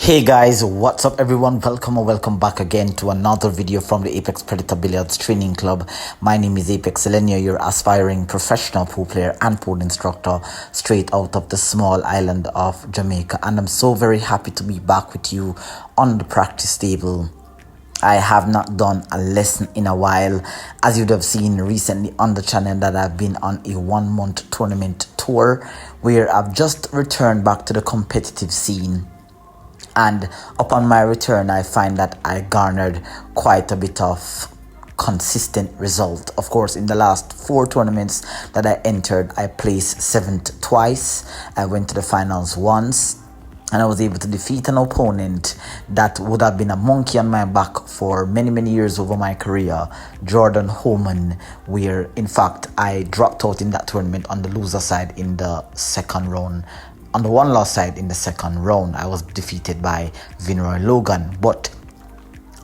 Hey guys, what's up everyone? Welcome or welcome back again to another video from the Apex Predator Billiards Training Club. My name is Apex Selenia, your aspiring professional pool player and pool instructor straight out of the small island of Jamaica, and I'm so very happy to be back with you on the practice table. I have not done a lesson in a while, as you'd have seen recently on the channel that I've been on a 1-month tournament tour where I've just returned back to the competitive scene. And upon my return, I find that I garnered quite a bit of consistent result. Of course, in the last 4 tournaments that I entered, I placed 7th twice. I went to the finals once, and I was able to defeat an opponent that would have been a monkey on my back for many years over my career, Jordan Homan, where in fact I dropped out in that tournament on the loser side in the second round. On the one loss side in the second round, I was defeated by Vinroy Logan. But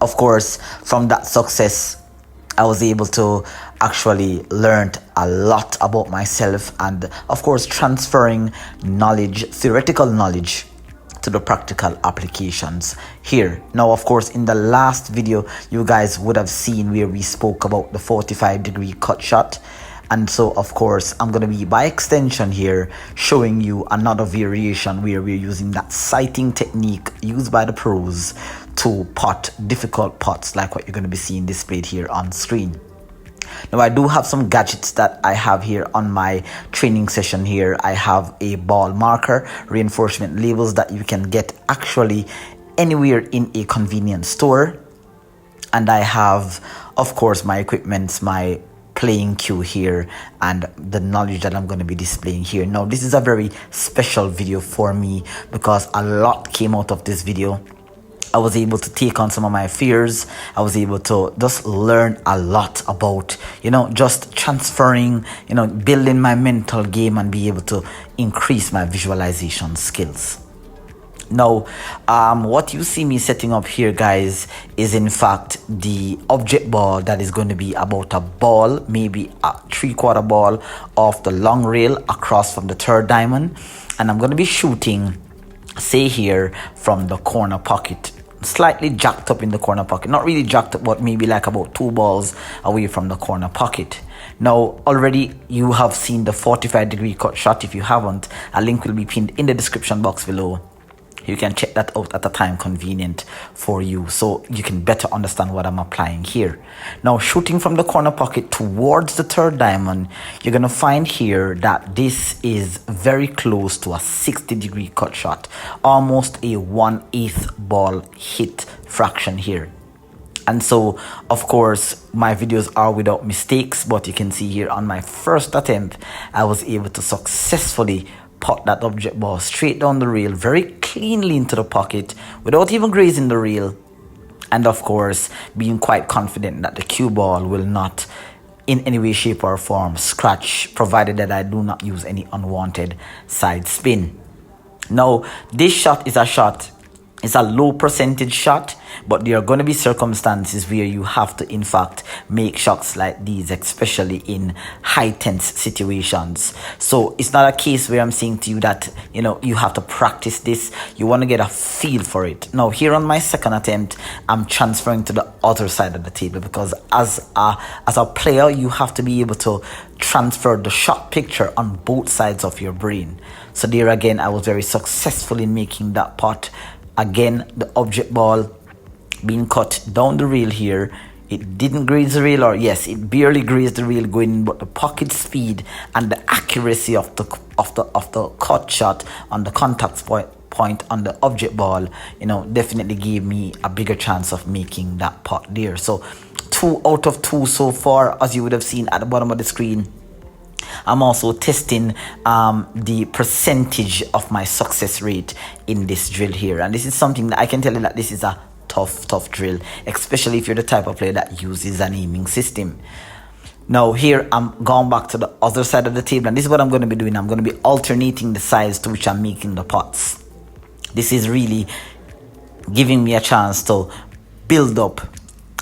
of course, from that success, I was able to actually learn a lot about myself, and of course transferring knowledge, theoretical knowledge, to the practical applications here. Now, of course, in the last video, you guys would have seen where we spoke about the 45-degree cut shot. And so, of course, I'm going to be, by extension here, showing you another variation where we're using that sighting technique used by the pros to pot difficult pots like what you're going to be seeing displayed here on screen. Now, I do have some gadgets that I have here on my training session here. I have a ball marker, reinforcement labels that you can get actually anywhere in a convenience store. And I have, of course, my equipment, my playing cue here, and the knowledge that I'm going to be displaying here. Now, this is a very special video for me because a lot came out of this video. I was able to take on some of my fears. I was able to just learn a lot about, just transferring, building my mental game and be able to increase my visualization skills. Now, what you see me setting up here, guys, is in fact the object ball that is going to be about a ball, maybe a 3/4 ball off the long rail across from the third diamond. And I'm going to be shooting, say here, from the corner pocket, slightly jacked up in the corner pocket. Not really jacked up, but maybe like about 2 balls away from the corner pocket. Now, already you have seen the 45-degree cut shot. If you haven't, a link will be pinned in the description box below. You can check that out at a time convenient for you, so you can better understand what I'm applying here. Now, shooting from the corner pocket towards the third diamond, you're going to find here that this is very close to a 60-degree cut shot, almost a 1/8 ball hit fraction here. And so, of course, my videos are without mistakes, but you can see here on my first attempt, I was able to successfully pot that object ball straight down the rail, very cleanly into the pocket without even grazing the rail, and of course being quite confident that the cue ball will not in any way, shape or form scratch, provided that I do not use any unwanted side spin. Now, this shot is it's a low percentage shot, but there are going to be circumstances where you have to in fact make shots like these, especially in high tense situations. So it's not a case where I'm saying to you that you have to practice this. You want to get a feel for it. Now, here on my second attempt, I'm transferring to the other side of the table, because as a player, you have to be able to transfer the shot picture on both sides of your brain. So there again, I was very successful in making that pot. Again, the object ball being cut down the rail here. It didn't graze the rail, or yes, it barely grazed the rail going in, but the pocket speed and the accuracy of the cut shot on the contact point on the object ball, definitely gave me a bigger chance of making that pot there. So 2 out of 2 so far, as you would have seen at the bottom of the screen. I'm also testing the percentage of my success rate in this drill here, and this is something that I can tell you that this is a tough drill, especially if you're the type of player that uses an aiming system. Now here I'm going back to the other side of the table, and this is what I'm going to be doing. I'm going to be alternating the sides to which I'm making the pots. This is really giving me a chance to build up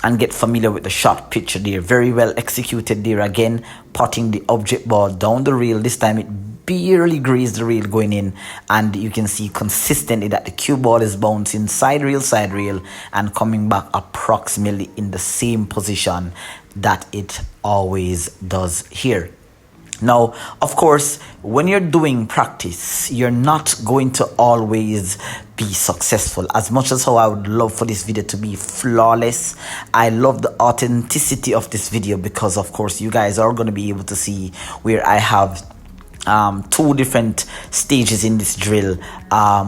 and get familiar with the shot picture there. Very well executed there. Again, potting the object ball down the rail. This time it barely grazed the rail going in, and you can see consistently that the cue ball is bouncing side rail, and coming back approximately in the same position that it always does here. Now, of course, when you're doing practice, you're not going to always be successful. As much as how I would love for this video to be flawless, I love the authenticity of this video, because of course you guys are going to be able to see where I have two different stages in this drill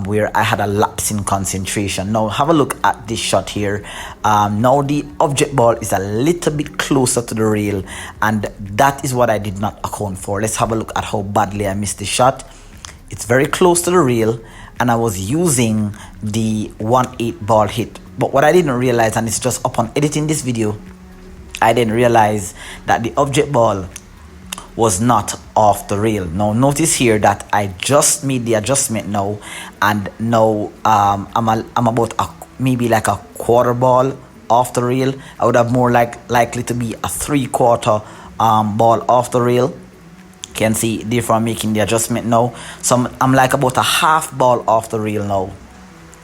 where I had a lapse in concentration. Now have a look at this shot here. Now the object ball is a little bit closer to the rail, and that is what I did not account for. Let's have a look at how badly I missed the shot. It's very close to the rail, and I was using the 1/8 ball hit, but what I didn't realize, and it's just upon editing this video, I didn't realize that the object ball was not off the rail. Now notice here that I just made the adjustment now, and now I'm about maybe like a quarter ball off the rail. I would have more likely to be a 3/4 ball off the rail. Can see, therefore I'm making the adjustment now. So I'm like about a half ball off the rail now,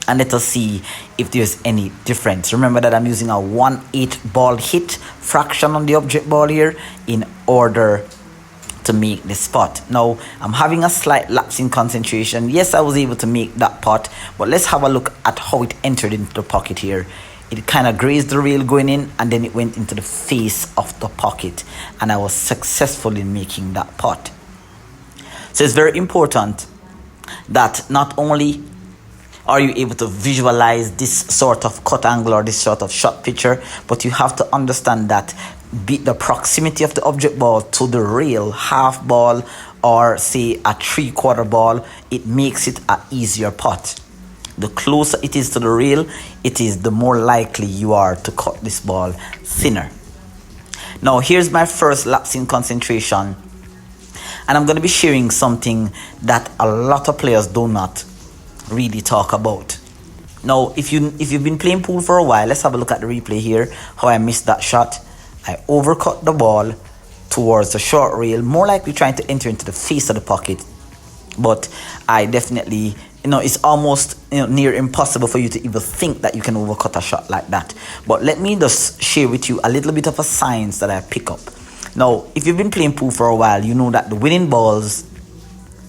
and let us see if there's any difference. Remember that I'm using a 1/8 ball hit fraction on the object ball here in order to make this pot. Now I'm having a slight lapse in concentration. Yes, I was able to make that pot, but let's have a look at how it entered into the pocket here. It kind of grazed the rail going in, and then it went into the face of the pocket, and I was successful in making that pot. So it's very important that not only are you able to visualize this sort of cut angle or this sort of shot picture, but you have to understand that the proximity of the object ball to the rail, half ball or say a 3/4 ball, it makes it an easier pot. The closer it is to the rail, it is the more likely you are to cut this ball thinner. Now here's my first lapse in concentration, and I'm going to be sharing something that a lot of players do not really talk about. Now if you've been playing pool for a while, let's have a look at the replay here, how I missed that shot. I overcut the ball towards the short rail, more likely trying to enter into the face of the pocket, but I definitely, it's almost near impossible for you to even think that you can overcut a shot like that. But let me just share with you a little bit of a science that I pick up. Now if you've been playing pool for a while, you know that the winning balls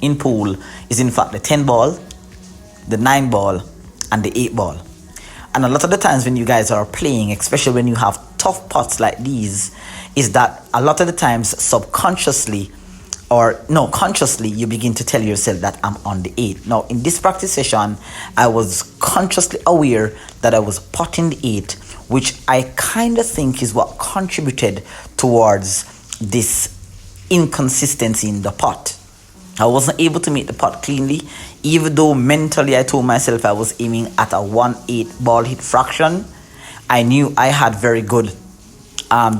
in pool is in fact the 10 ball, the 9 ball, and the 8 ball. And a lot of the times when you guys are playing, especially when you have tough pots like these, is that a lot of the times subconsciously or no, consciously you begin to tell yourself that I'm on the 8. Now in this practice session, I was consciously aware that I was potting the 8, which I kind of think is what contributed towards this inconsistency in the pot. I wasn't able to make the pot cleanly, even though mentally I told myself I was aiming at a 1/8 ball hit fraction. I knew I had very good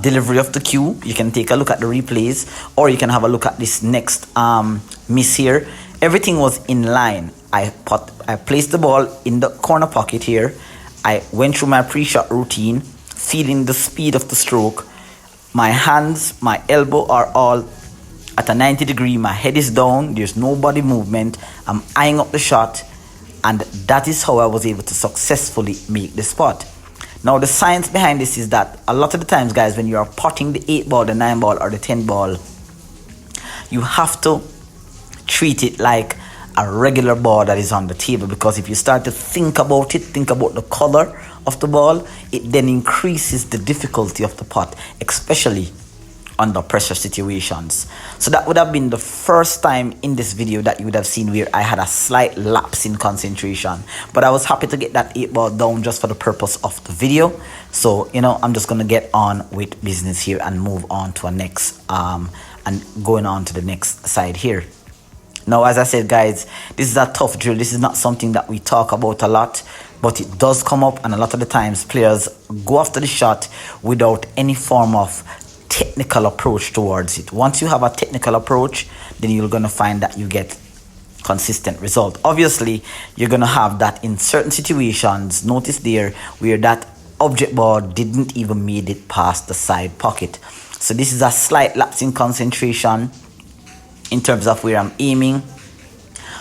delivery of the cue. You can take a look at the replays, or you can have a look at this next miss here. Everything was in line. I placed the ball in the corner pocket here. I went through my pre-shot routine, feeling the speed of the stroke. My hands, my elbow are all at a 90 degree, my head is down, there's no body movement, I'm eyeing up the shot, and that is how I was able to successfully make the spot. Now the science behind this is that a lot of the times, guys, when you are potting the 8 ball, the 9 ball, or the 10 ball, you have to treat it like a regular ball that is on the table, because if you start to think about it, think about the color of the ball, it then increases the difficulty of the pot, especially under pressure situations. So that would have been the first time in this video that you would have seen where I had a slight lapse in concentration, but I was happy to get that 8 ball down just for the purpose of the video. So I'm just gonna get on with business here and move on to a next and going on to the next side here. Now, as I said, guys, this is a tough drill. This is not something that we talk about a lot, but it does come up, and a lot of the times players go after the shot without any form of technical approach towards it. Once you have a technical approach, then you're going to find that you get consistent result. Obviously, you're going to have that in certain situations. Notice there where that object ball didn't even made it past the side pocket. So this is a slight lapse in concentration in terms of where I'm aiming.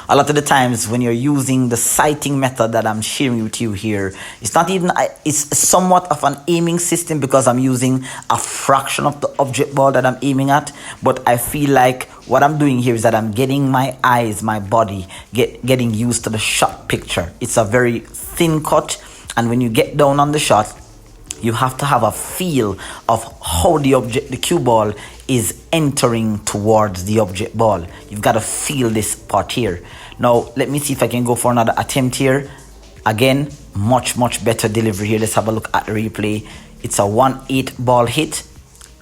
A lot of the times when you're using the sighting method that I'm sharing with you here, it's not even, it's somewhat of an aiming system because I'm using a fraction of the object ball that I'm aiming at. But I feel like what I'm doing here is that I'm getting my eyes, my body, getting used to the shot picture. It's a very thin cut, and when you get down on the shot, you have to have a feel of how the cue ball is entering towards the object ball. You've got to feel this part here. Now, let me see if I can go for another attempt here. Again, much better delivery here. Let's have a look at the replay. It's a 1-8 ball hit,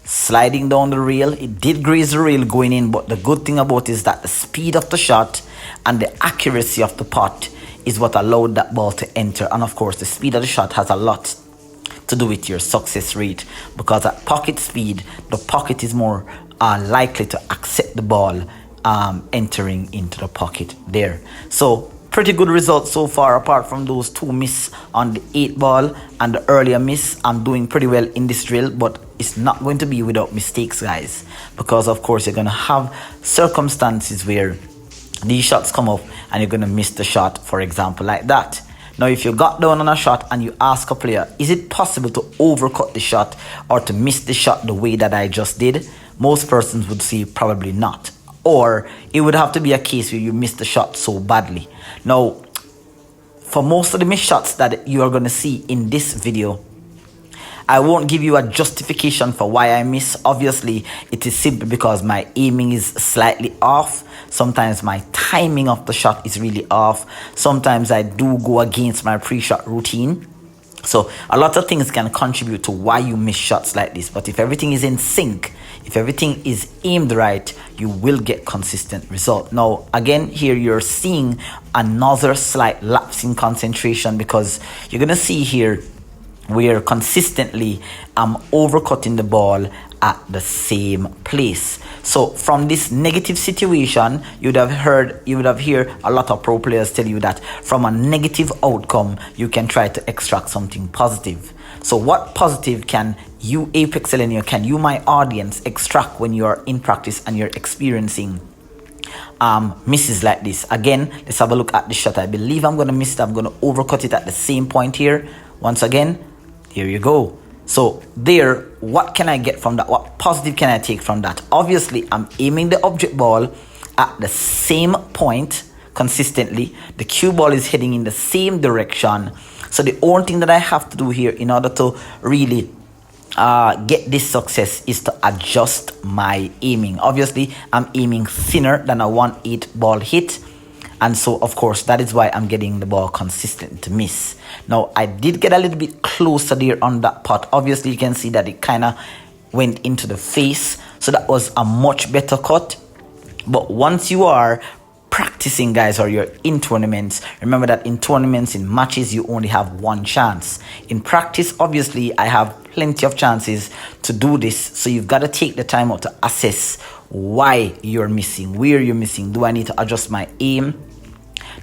sliding down the rail. It did graze the rail going in, but the good thing about it is that the speed of the shot and the accuracy of the putt is what allowed that ball to enter. And of course, the speed of the shot has a lot to do with your success rate, because at pocket speed, the pocket is more likely to accept the ball entering into the pocket there. So pretty good results so far, apart from those 2 miss on the 8 ball and the earlier miss. I'm doing pretty well in this drill, but it's not going to be without mistakes, guys, because of course you're going to have circumstances where these shots come up and you're going to miss the shot, for example, like that. Now, if you got down on a shot and you ask a player, is it possible to overcut the shot or to miss the shot the way that I just did? Most persons would say probably not. Or it would have to be a case where you missed the shot so badly. Now, for most of the missed shots that you are going to see in this video, I won't give you a justification for why I miss. Obviously, it is simply because my aiming is slightly off. Sometimes my timing of the shot is really off. Sometimes I do go against my pre-shot routine. So a lot of things can contribute to why you miss shots like this. But if everything is in sync, if everything is aimed right, you will get consistent result. Now, again, here you're seeing another slight lapse in concentration, because you're going to see here where consistently I'm overcutting the ball at the same place. So from this negative situation, you would have heard a lot of pro players tell you that from a negative outcome, you can try to extract something positive. So what positive can you, Apex Selenium, can you, my audience, extract when you are in practice and you're experiencing misses like this? Again, let's have a look at the shot. I believe I'm going to miss it. I'm going to overcut it at the same point here. Once again, here you go. So there, what can I get from that? What positive can I take from that? Obviously, I'm aiming the object ball at the same point consistently. The cue ball is heading in the same direction. So the only thing that I have to do here in order to really get this success is to adjust my aiming. Obviously, I'm aiming thinner than a 1-8 ball hit. And so, of course, that is why I'm getting the ball consistent to miss. Now, I did get a little bit closer there on that putt. Obviously, you can see that it kind of went into the face. So that was a much better cut. But once you are practicing, guys, or you're in tournaments, remember that in tournaments, in matches, you only have one chance. In practice, obviously, I have plenty of chances to do this. So you've got to take the time out to assess why you're missing, where you're missing. Do I need to adjust my aim?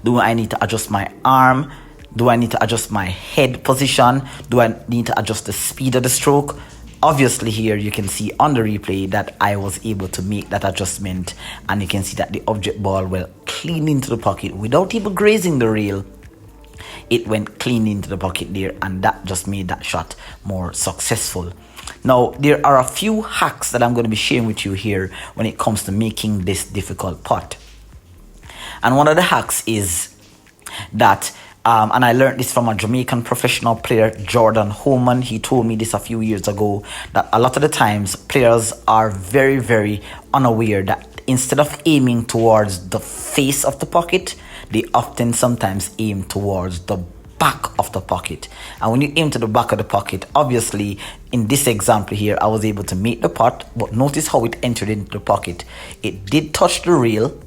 Do I need to adjust my arm? Do I need to adjust my head position? Do I need to adjust the speed of the stroke? Obviously, here you can see on the replay that I was able to make that adjustment, and you can see that the object ball went clean into the pocket without even grazing the rail. It went clean into the pocket there, and that just made that shot more successful. Now, there are a few hacks that I'm going to be sharing with you here when it comes to making this difficult putt. And one of the hacks is that, and I learned this from a Jamaican professional player, Jordan Holman. He told me this a few years ago, that a lot of the times players are very, very unaware that instead of aiming towards the face of the pocket, they often sometimes aim towards the back of the pocket. And when you aim to the back of the pocket, obviously in this example here, I was able to make the putt, but notice how it entered into the pocket. It did touch the rail,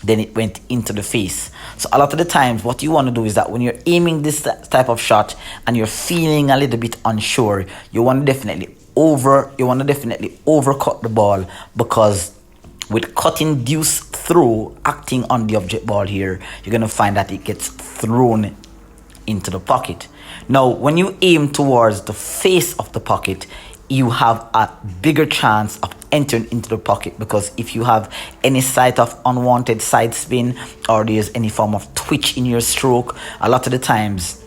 then it went into the face. So a lot of the times what you want to do is that when you're aiming this type of shot and you're feeling a little bit unsure, you want to definitely definitely overcut the ball, because with cutting deuce throw acting on the object ball here, you're going to find that it gets thrown into the pocket. Now, when you aim towards the face of the pocket, you have a bigger chance of entering into the pocket, because if you have any sight of unwanted side spin, or there's any form of twitch in your stroke, a lot of the times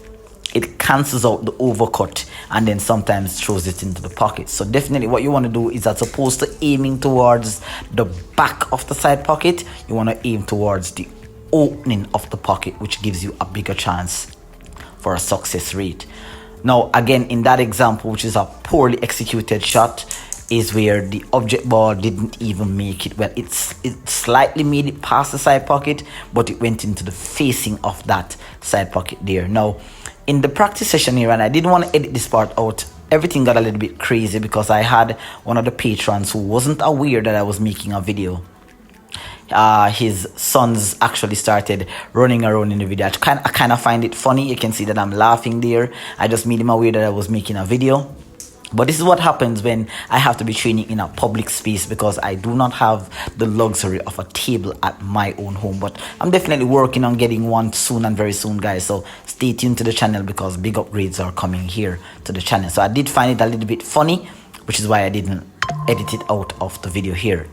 it cancels out the overcut and then sometimes throws it into the pocket. So definitely what you want to do is, as opposed to aiming towards the back of the side pocket, you want to aim towards the opening of the pocket, which gives you a bigger chance for a success rate. Now, again, in that example, which is a poorly executed shot, is where the object ball didn't even make it. Well, it slightly made it past the side pocket, but it went into the facing of that side pocket there. Now, in the practice session here, and I didn't want to edit this part out, everything got a little bit crazy because I had one of the patrons who wasn't aware that I was making a video. His sons actually started running around in the video. I kind of find it funny. You can see that I'm laughing there. I just made him aware that I was making a video. But this is what happens when I have to be training in a public space, because I do not have the luxury of a table at my own home. But I'm definitely working on getting one soon, and very soon, guys. So stay tuned to the channel, because big upgrades are coming here to the channel. So I did find it a little bit funny, which is why I didn't edit it out of the video here.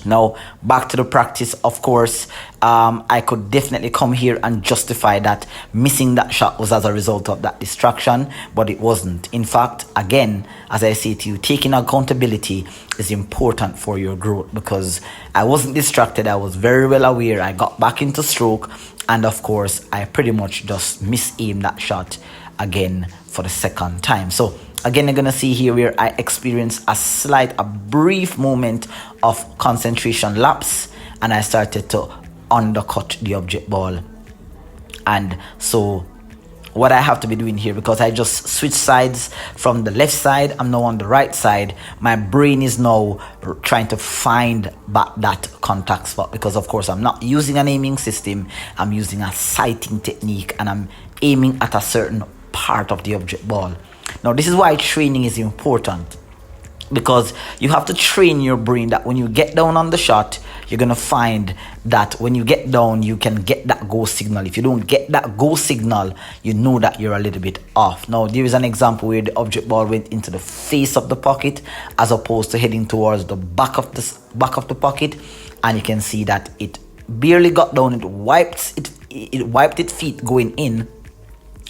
Now, back to the practice, of course, I could definitely come here and justify that missing that shot was as a result of that distraction, but it wasn't. In fact, again, as I say to you, taking accountability is important for your growth, because I wasn't distracted. I was very well aware. I got back into stroke, and of course, I pretty much just misaimed that shot again for the second time. So again, you're gonna see here where I experienced a brief moment of concentration lapse, and I started to undercut the object ball. And so what I have to be doing here, because I just switched sides from the left side, I'm now on the right side, my brain is now trying to find back that contact spot, because of course I'm not using an aiming system, I'm using a sighting technique, and I'm aiming at a certain part of the object ball. Now, this is why training is important, because you have to train your brain that when you get down on the shot, you're going to find that when you get down, you can get that go signal. If you don't get that go signal, you know that you're a little bit off. Now, there is an example where the object ball went into the face of the pocket as opposed to heading towards the back of the pocket, and you can see that it barely got down. It wiped its feet going in.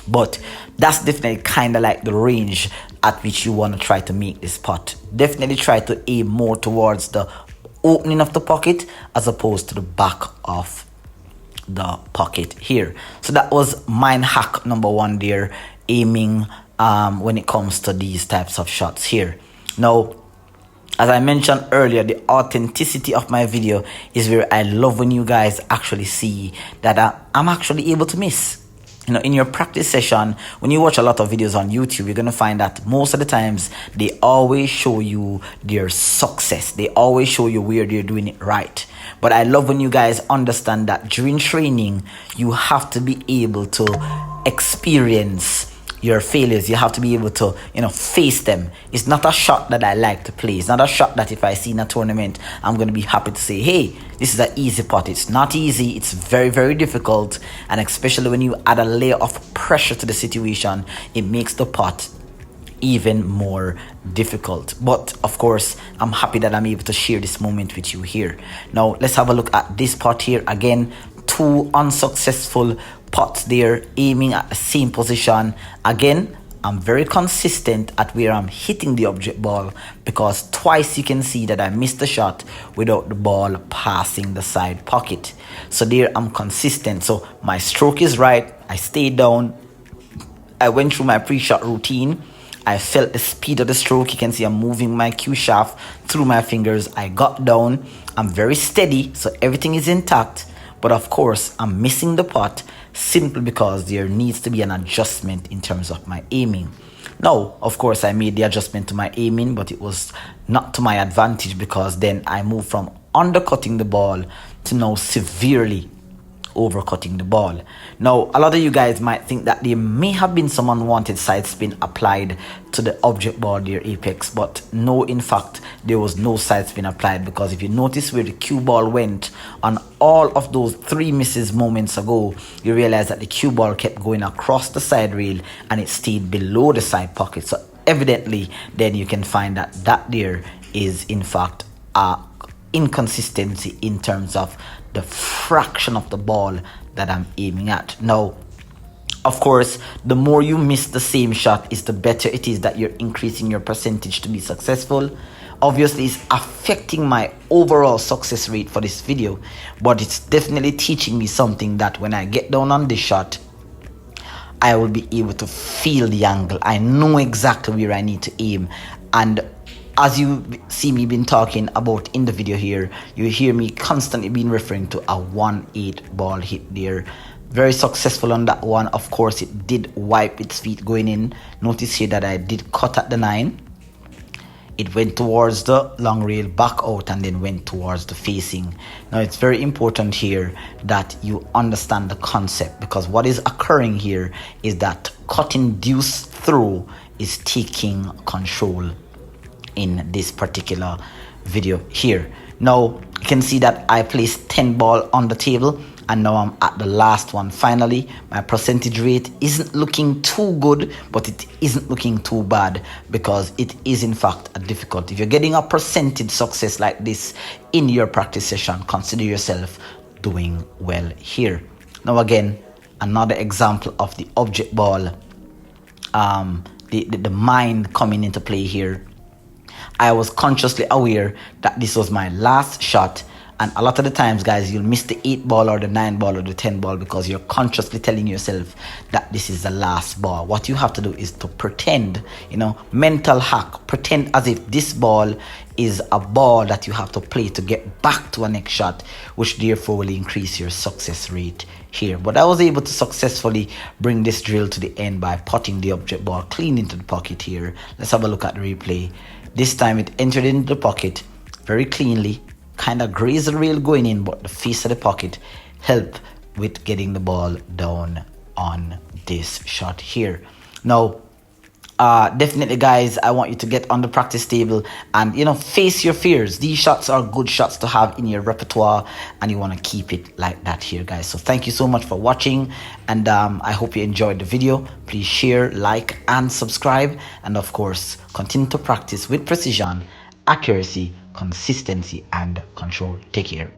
But that's definitely kind of like the range at which you want to try to make this putt. Definitely try to aim more towards the opening of the pocket as opposed to the back of the pocket here. So that was mind hack number one there, aiming when it comes to these types of shots here. Now, as I mentioned earlier, the authenticity of my video is where I love when you guys actually see that I'm actually able to miss. You know, in your practice session, when you watch a lot of videos on YouTube, you're going to find that most of the times they always show you their success. They always show you where they're doing it right. But I love when you guys understand that during training, you have to be able to experience your failures. You have to be able to, face them. It's not a shot that I like to play. It's not a shot that if I see in a tournament, I'm going to be happy to say, hey, this is an easy putt. It's not easy. It's very, very difficult. And especially when you add a layer of pressure to the situation, it makes the putt even more difficult. But of course, I'm happy that I'm able to share this moment with you here. Now, let's have a look at this putt here. Again, 2 unsuccessful putts there, aiming at the same position. Again, I'm very consistent at where I'm hitting the object ball, because twice you can see that I missed the shot without the ball passing the side pocket. So there I'm consistent. So my stroke is right. I stayed down. I went through my pre-shot routine. I felt the speed of the stroke. You can see I'm moving my cue shaft through my fingers. I got down. I'm very steady, so everything is intact. But of course, I'm missing the putt simply because there needs to be an adjustment in terms of my aiming. Now, of course, I made the adjustment to my aiming, but it was not to my advantage, because then I moved from undercutting the ball to now severely overcutting the ball. Now, a lot of you guys might think that there may have been some unwanted side spin applied to the object ball near apex, but no, in fact, there was no side spin applied, because if you notice where the cue ball went on all of those 3 misses moments ago, you realize that the cue ball kept going across the side rail and it stayed below the side pocket. So evidently, then you can find that there is in fact a inconsistency in terms of the fraction of the ball that I'm aiming at. Now, of course, the more you miss the same shot is the better it is that you're increasing your percentage to be successful. Obviously, it's affecting my overall success rate for this video, but it's definitely teaching me something, that when I get down on this shot, I will be able to feel the angle. I know exactly where I need to aim. And as you see me been talking about in the video here, you hear me constantly being referring to a 1-8 ball hit there. Very successful on that one. Of course, it did wipe its feet going in. Notice here that I did cut at the 9. It went towards the long rail, back out, and then went towards the facing. Now, it's very important here that you understand the concept, because what is occurring here is that cutting deuce through is taking control in this particular video here. Now, you can see that I placed 10 ball on the table, and now I'm at the last one. Finally, my percentage rate isn't looking too good, but it isn't looking too bad, because it is in fact a difficult. If you're getting a percentage success like this in your practice session, consider yourself doing well here. Now again, another example of the object ball, the mind coming into play here. I was consciously aware that this was my last shot, and a lot of the times, guys, you'll miss the 8 ball or the 9 ball or the 10 ball because you're consciously telling yourself that this is the last ball. What you have to do is to pretend, mental hack, pretend as if this ball is a ball that you have to play to get back to a next shot, which therefore will increase your success rate here. But I was able to successfully bring this drill to the end by putting the object ball clean into the pocket here. Let's have a look at the replay. This time it entered into the pocket very cleanly, kind of grazed the rail going in, but the face of the pocket helped with getting the ball down on this shot here. Now, definitely, guys, I want you to get on the practice table and face your fears. These shots are good shots to have in your repertoire, and you want to keep it like that here, guys. So thank you so much for watching, and I hope you enjoyed the video. Please share, like, and subscribe, and of course continue to practice with precision, accuracy, consistency, and control. Take care.